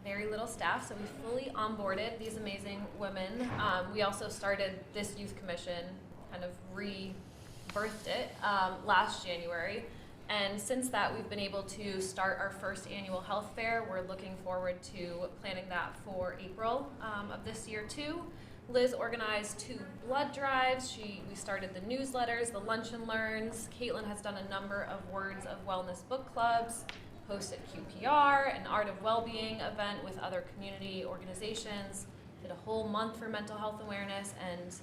very little staff, so we fully onboarded these amazing women. We also started this youth commission, kind of rebirthed it last January. And since that, we've been able to start our first annual health fair. We're looking forward to planning that for April of this year too. Liz organized 2 blood drives. We started the newsletters, the lunch and learns. Caitlin has done a number of Words of Wellness book clubs, hosted QPR, an Art of Wellbeing event with other community organizations, did a whole month for mental health awareness, and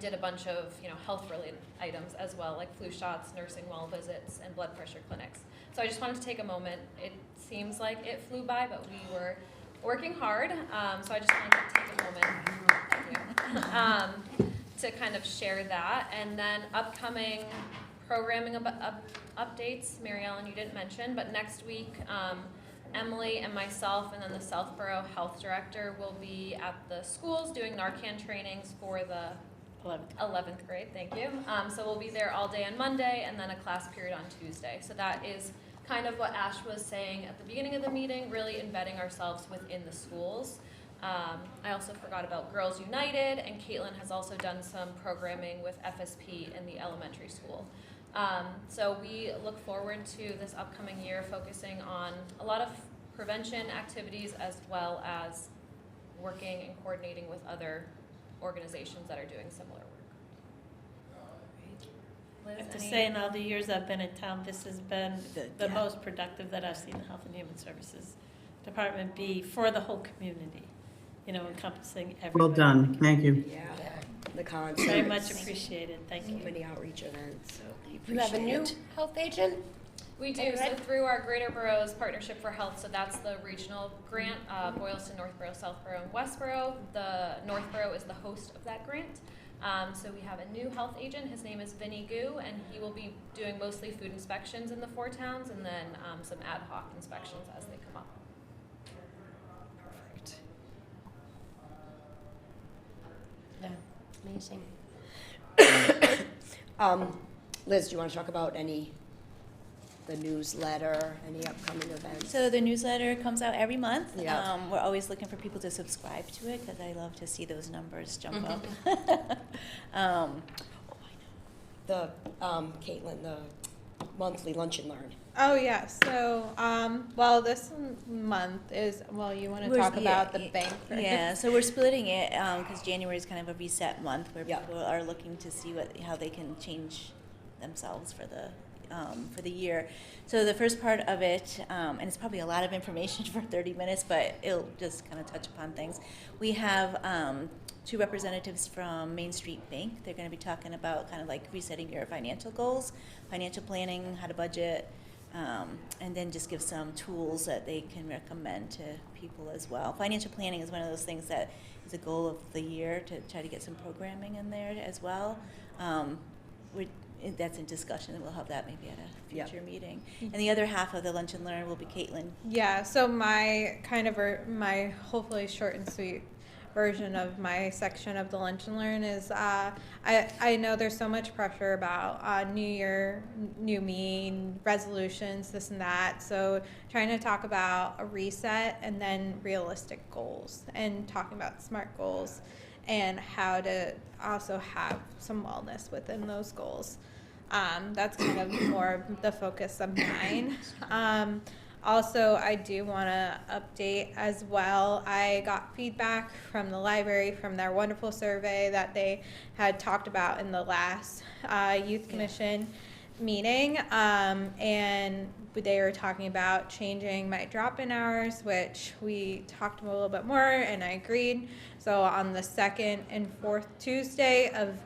did a bunch of health-related items as well, like flu shots, nursing well visits, and blood pressure clinics. So I just wanted to take a moment. It seems like it flew by, but we were working hard. So I just wanted to take a moment to kind of share that. And then upcoming programming updates, Mary Ellen, you didn't mention, but next week, Emily and myself and then the Southborough Health Director will be at the schools doing Narcan trainings for the 11th grade, thank you. So we'll be there all day on Monday and then a class period on Tuesday. So that is kind of what Ash was saying at the beginning of the meeting, really embedding ourselves within the schools. I also forgot about Girls United, and Caitlin has also done some programming with FSP in the elementary school. So we look forward to this upcoming year focusing on a lot of prevention activities as well as working and coordinating with other organizations that are doing similar work. Liz, I have to any- say, in all the years I've been in town, this has been the Yeah. most productive that I've seen the Health and Human Services Department be for the whole community, encompassing everybody. Well done, thank you. Yeah, the concerts. Very much appreciated, thank So you. many outreach events, so we You have a appreciate new it. health agent? We do, so through our Greater Boroughs Partnership for Health, so that's the regional grant, Boylston, Northborough, Southborough, and Westborough. The Northborough is the host of that grant. So we have a new health agent, his name is Vinny Gu, and he will be doing mostly food inspections in the 4 towns and then some ad hoc inspections as they come up. Perfect. Yeah, amazing. Liz, do you want to talk about the newsletter, any upcoming events? So the newsletter comes out every month. Yeah. We're always looking for people to subscribe to it because I love to see those numbers jump up. The, Caitlin, the monthly lunch and learn. Oh, yeah, so, this month is, you want to We're- talk yeah, about the bank first? Yeah, so we're splitting it because January is kind of a reset month where Yeah. people are looking to see how they can change themselves for the year. So the first part of it, and it's probably a lot of information for 30 minutes, but it'll just kind of touch upon things. We have 2 representatives from Main Street Bank. They're going to be talking about kind of like resetting your financial goals, financial planning, how to budget, and then just give some tools that they can recommend to people as well. Financial planning is one of those things that is a goal of the year to try to get some programming in there as well. That's in discussion, and we'll have that maybe at a Yeah. future meeting. And the other half of the Lunch and Learn will be Caitlin. Yeah, so my hopefully short and sweet version of my section of the Lunch and Learn is I know there's so much pressure about New Year, new me, resolutions, this and that. So trying to talk about a reset and then realistic goals, and talking about SMART goals and how to also have some wellness within those goals. That's kind of more the focus of mine. Also, I do want to update as well. I got feedback from the library from their wonderful survey that they had talked about in the last Youth Commission meeting. And they were talking about changing my drop-in hours, which we talked a little bit more, and I agreed. So on the second and fourth Tuesday of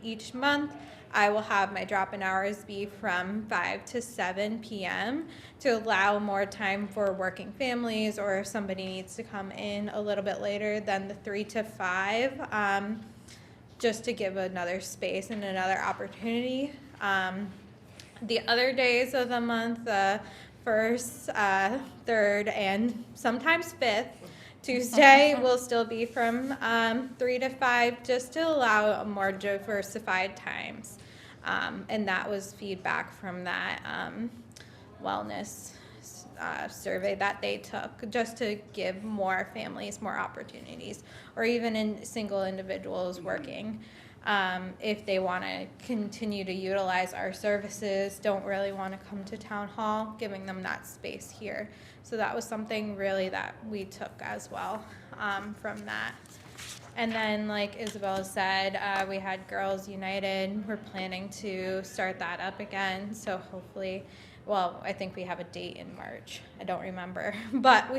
each month, I will have my drop-in hours be from 5 to 7 p.m. to allow more time for working families, or if somebody needs to come in a little bit later than the 3 to 5, just to give another space and another opportunity. The other days of the month, first, third, and sometimes fifth Tuesday will still be from 3 to 5, just to allow more diversified times. And that was feedback from that wellness survey that they took, just to give more families more opportunities, or even in single individuals working. If they want to continue to utilize our services, don't really want to come to town hall, giving them that space here. So that was something really that we took as well from that. And then, like Isabella said, we had Girls United. We're planning to start that up again. So hopefully, well, I think we have a date in March. I don't remember. But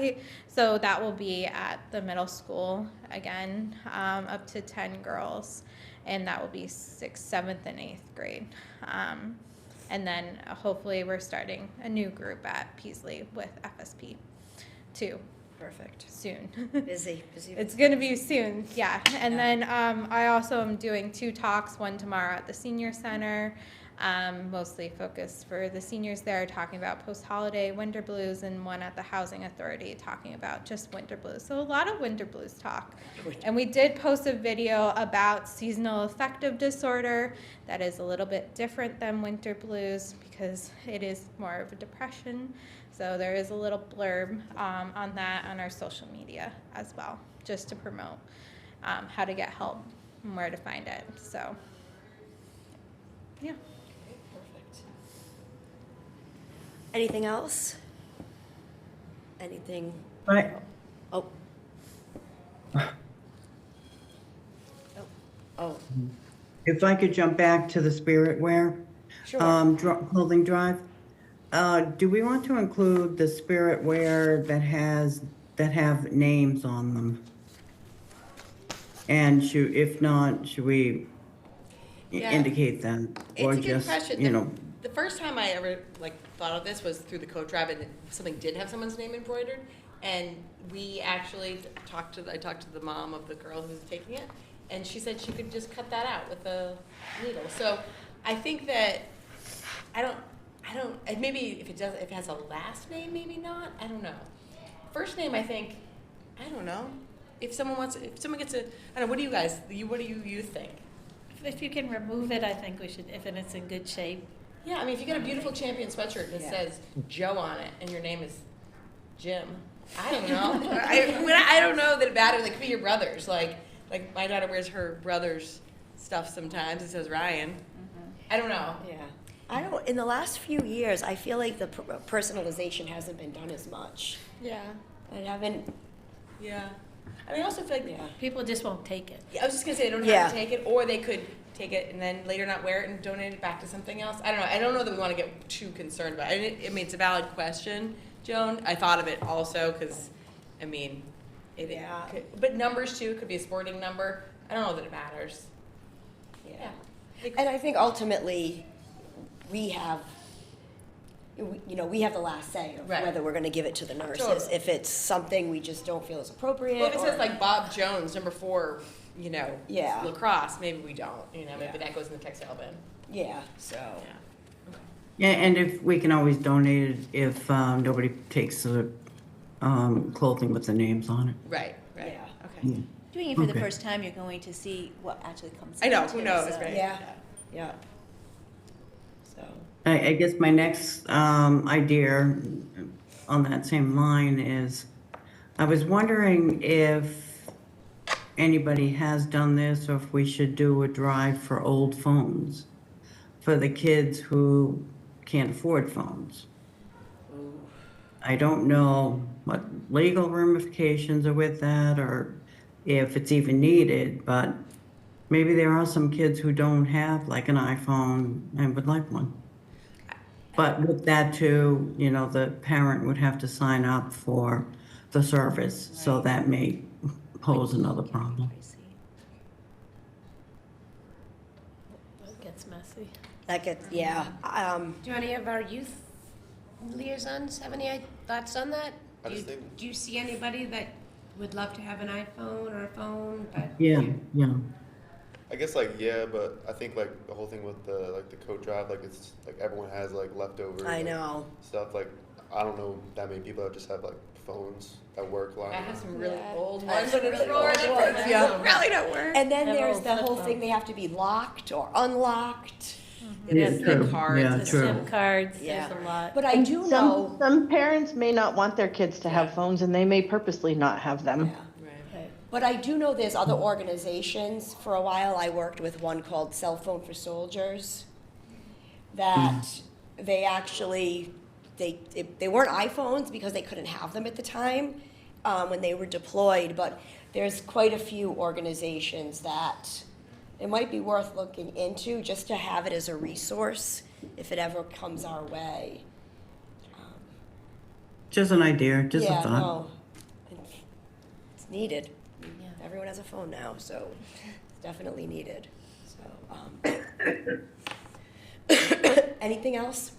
so that will be at the middle school again, up to 10 girls. And that will be 6th, 7th, and 8th grade. And then hopefully we're starting a new group at Peasley with FSP too. Perfect. Soon. Busy. It's going to be soon, yeah. And then I also am doing 2 talks, one tomorrow at the Senior Center, mostly focused for the seniors there, talking about post-holiday winter blues, and one at the Housing Authority talking about just winter blues. So a lot of winter blues talk. And we did post a video about seasonal affective disorder that is a little bit different than winter blues, because it is more of a depression. So there is a little blurb on that on our social media as well, just to promote how to get help and where to find it. So, yeah. Okay, perfect. Anything else? Anything? Right. Oh. Oh. If I could jump back to the spirit wear, Sure. clothing drive. Do we want to include the spirit wear that have names on them? And if not, should we Yeah. indicate that? Or It's a good just, question. The first time I ever thought of this was through the coat drive, and something did have someone's name embroidered, and we actually I talked to the mom of the girl who was taking it, and she said she could just cut that out with a needle. So I think that I don't, maybe if it has a last name, maybe not, I don't know. First name, I think, I don't know. If someone gets I don't know, what do you guys, what do you think? If you can remove it, I think we should, if it's in good shape. Yeah, I mean, if you get a beautiful champion sweatshirt that Yeah. says Joe on it, and your name is Jim, I don't know. I don't know that it matters. Like, it could be your brother's. Like my daughter wears her brother's stuff sometimes. It says Ryan. Mm-hmm. I don't know. Yeah. I don't, in the last few years, I feel like the personalization hasn't been done as much. Yeah. I haven't, Yeah. I mean, I also feel like yeah. People just won't take it. I was just gonna say they don't Yeah. have to take it, or they could take it and then later not wear it and donate it back to something else. I don't know. I don't know that we want to get too concerned about it. I mean, it's a valid question, Joan. I thought of it also because, I mean, Yeah. but numbers too could be a sporting number. I don't know that it matters. Yeah. And I think ultimately, we have the last say of Right. whether we're going to give it to the nurses. Totally. If it's something we just don't feel is appropriate. Well, if it or- says like Bob Jones, number 4, Yeah. lacrosse, maybe we don't. Maybe Yeah. that goes in the textile bin. Yeah, so. Yeah. Yeah, and if we can always donate it if nobody takes the clothing with the names on it. Right. Yeah. Okay. doing it for the Okay. first time, you're going to see what actually comes. I know, into who it, knows, so- right? Yeah, yeah. So, I guess my next idea on that same line is, I was wondering if anybody has done this or if we should do a drive for old phones for the kids who can't afford phones. I don't know what legal ramifications are with that or if it's even needed, but maybe there are some kids who don't have like an iPhone and would like one. But with that too, you know, the parent would have to sign up for the service, so that may pose another problem. It gets messy. that gets, yeah. Do any of our youth liaisons have any thoughts on that? I Do just you, think- do you see anybody that would love to have an iPhone or a phone, but? Yeah, yeah. I guess like yeah, but I think like the whole thing with the like the coat drive, like it's like everyone has like leftover I like, know. stuff. Like I don't know that many people that just have like phones at work lying I have around. some really Yeah. old I have ones some in a really drawer old that ones, yeah. probably don't work. And then Have there's old the flip whole thing, phones. they have to be locked or unlocked. Yeah, It's true. the cards. Yeah, and true. SIM cards, Yeah. there's a lot. But I do know, Some parents may not want their kids to have phones and they may purposely not have them. yeah. Right. But I do know there's other organizations. For a while, I worked with one called Cell Phone for Soldiers, that they actually, they weren't iPhones because they couldn't have them at the time when they were deployed, but there's quite a few organizations that it might be worth looking into just to have it as a resource if it ever comes our way. Just an idea, just a Yeah, thought. no, it's needed. Everyone has a phone now, so it's definitely needed. So, anything else?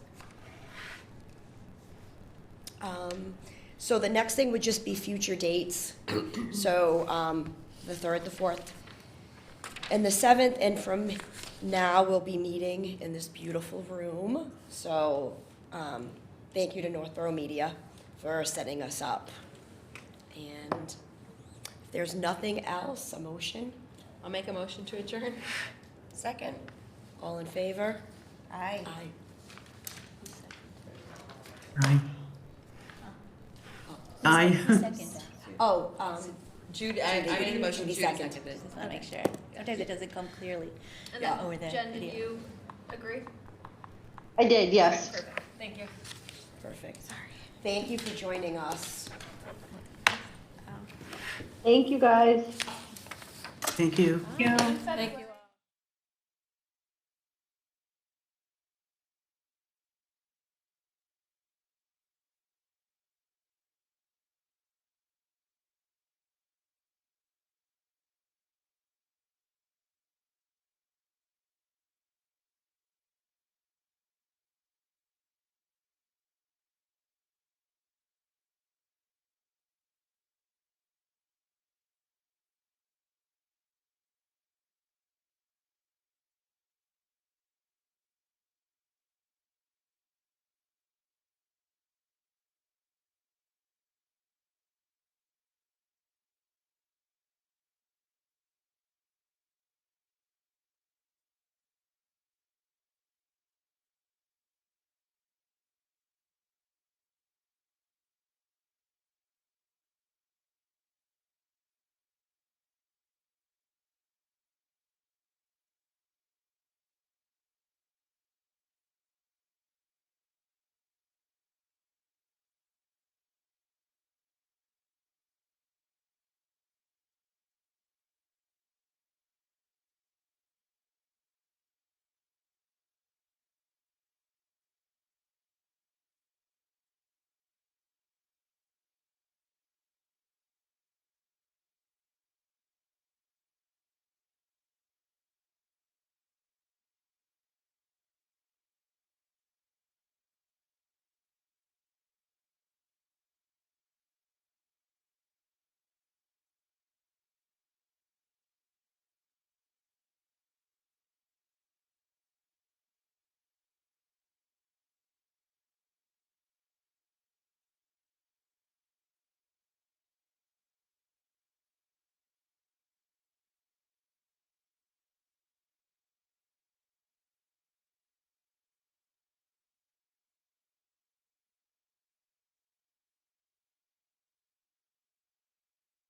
So the next thing would just be future dates. So the 3rd, the 4th, and the 7th, and from now we'll be meeting in this beautiful room. So thank you to Northborough Media for setting us up. And if there's nothing else, a motion? I'll make a motion to adjourn. Second. All in favor? Aye. Aye. Aye. Aye. Oh, Judy, I made the motion, Judy Judy seconded. seconded. Just want to make sure. Sometimes it doesn't come clearly. And Yeah. then, Over the Jen, did video. you agree? I did, yes. Perfect, thank you. perfect. Thank you for joining us. Thank you, guys. Thank you. In February.